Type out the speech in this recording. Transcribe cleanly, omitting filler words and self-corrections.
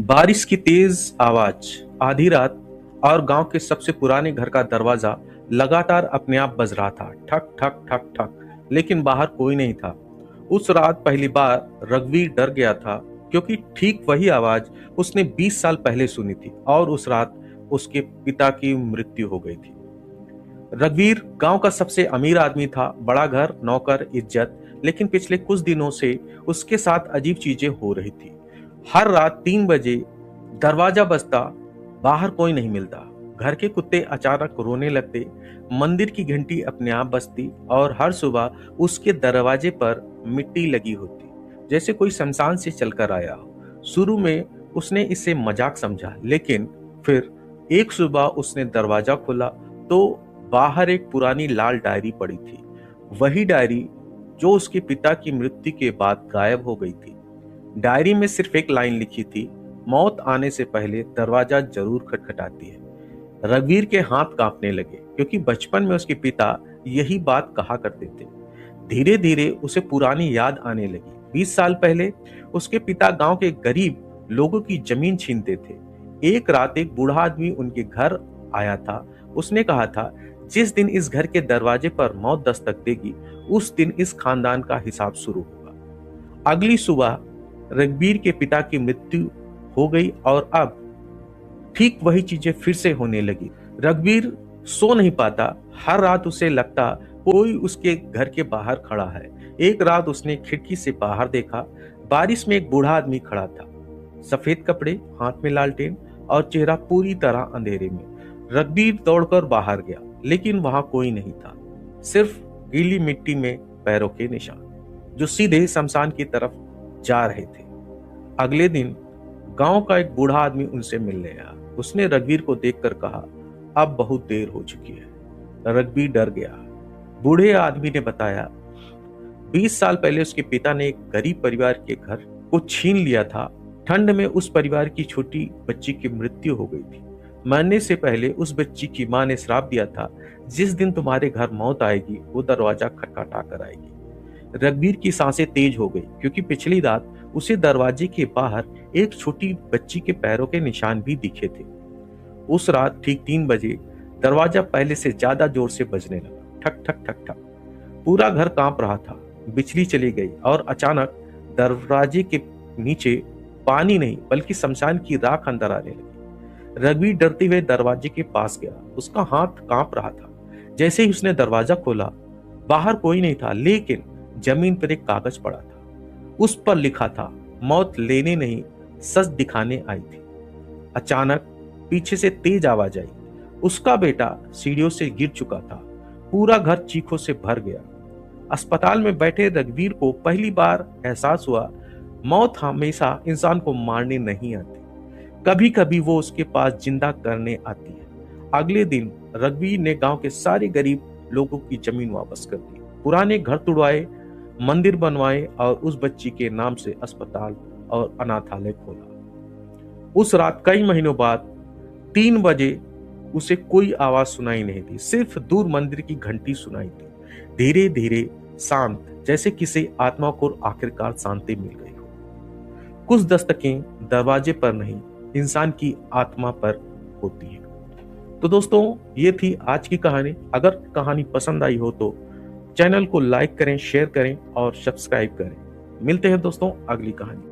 बारिश की तेज आवाज, आधी रात, और गांव के सबसे पुराने घर का दरवाजा लगातार अपने आप बज रहा था, ठक ठक ठक ठक। लेकिन बाहर कोई नहीं था। उस रात पहली बार रघुवीर डर गया था, क्योंकि ठीक वही आवाज उसने 20 साल पहले सुनी थी, और उस रात उसके पिता की मृत्यु हो गई थी। रघुवीर गांव का सबसे अमीर आदमी था, बड़ा घर, नौकर, इज्जत। लेकिन पिछले कुछ दिनों से उसके साथ अजीब चीजें हो रही थी। हर रात 3 बजे दरवाजा बजता, बाहर कोई नहीं मिलता। घर के कुत्ते अचानक रोने लगते, मंदिर की घंटी अपने आप बजती, और हर सुबह उसके दरवाजे पर मिट्टी लगी होती, जैसे कोई शमशान से चलकर आया हो। शुरू में उसने इसे मजाक समझा, लेकिन फिर एक सुबह उसने दरवाजा खोला तो बाहर एक पुरानी लाल डायरी पड़ी थी। वही डायरी जो उसके पिता की मृत्यु के बाद गायब हो गई थी। डायरी में सिर्फ एक लाइन लिखी थी, मौत आने से पहले दरवाजा जरूर खटखटाती है। रघुवीर के हाथ कांपने लगे, क्योंकि बचपन में उसके पिता यही बात कहा करते थे। धीरे धीरे उसे पुरानी याद आने लगी। 20 साल पहले उसके पिता गांव के गरीब लोगों की जमीन छीनते थे। एक रात एक बूढ़ा आदमी उनके घर आया था। उसने कहा था, जिस दिन इस घर के दरवाजे पर मौत दस्तक देगी, उस दिन इस खानदान का हिसाब शुरू होगा। अगली सुबह रघुवीर के पिता की मृत्यु हो गई, और अब ठीक वही चीजें फिर से होने लगी। रघुवीर सो नहीं पाता। हर रात उसे लगता कोई उसके घर के बाहर खड़ा है। एक रात उसने खिड़की से बाहर देखा। बारिश में एक बूढ़ा आदमी खड़ा था, सफेद कपड़े, हाथ में लालटेन, और चेहरा पूरी तरह अंधेरे में। रघुवीर दौड़कर बाहर गया, लेकिन वहां कोई नहीं था, सिर्फ गीली मिट्टी में पैरों के निशान, जो सीधे शमशान की तरफ जा रहे थे। अगले दिन गांव का एक बूढ़ा आदमी उनसे मिलने आया। उसने रघुवीर को देखकर कहा, अब बहुत देर हो चुकी है। रघुवीर डर गया। बूढ़े आदमी ने बताया, 20 साल पहले उसके पिता ने एक गरीब परिवार के घर को छीन लिया था। ठंड में उस परिवार की छोटी बच्ची की मृत्यु हो गई थी। मरने से पहले उस बच्ची की मां ने श्राप दिया था, जिस दिन तुम्हारे घर मौत आएगी, वो दरवाजा खटखटा कर आएगी। रघुवीर की सांसें तेज हो गई, क्योंकि पिछली रात उसे दरवाजे के बाहर एक छोटी बच्ची के पैरों के निशान भी दिखे थे। उस रात ठीक 3 बजे दरवाजा पहले से ज्यादा जोर से बजने लगा, ठक ठक ठक ठक। पूरा घर कांप रहा था। बिजली चली गई, और अचानक दरवाजे के नीचे पानी नहीं बल्कि शमशान की राख अंदर आने लगी। रघुवीर डरते हुए दरवाजे के पास गया। उसका हाथ कांप रहा था। जैसे ही उसने दरवाजा खोला, बाहर कोई नहीं था, लेकिन जमीन पर एक कागज पड़ा था। उस पर लिखा था, मौत लेने नहीं, सच दिखाने आई थी। अचानक पीछे से तेज आवाज आई। उसका बेटा सीढ़ियों से गिर चुका था। पूरा घर चीखों से भर गया। अस्पताल में बैठे रघुवीर को पहली बार एहसास हुआ, मौत हमेशा इंसान को मारने नहीं आती, कभी कभी वो उसके पास जिंदा करने आती है। अगले दिन रघुवीर ने गांव के सारे गरीब लोगों की जमीन वापस कर दी, पुराने घर तुड़वाए, मंदिर बनवाए, और उस बच्ची के नाम से अस्पताल और अनाथालय खोला। उस रात कई महीनों बाद 3 बजे उसे कोई आवाज सुनाई नहीं दी, सिर्फ दूर मंदिर की घंटी सुनाई दी। धीरे धीरे शांत, जैसे किसी आत्मा को आखिरकार शांति मिल गई हो। कुछ दस्तकें दरवाजे पर नहीं, इंसान की आत्मा पर होती है। तो दोस्तों, ये थी आज की कहानी। अगर कहानी पसंद आई हो तो चैनल को लाइक करें, शेयर करें और सब्सक्राइब करें। मिलते हैं दोस्तों अगली कहानी।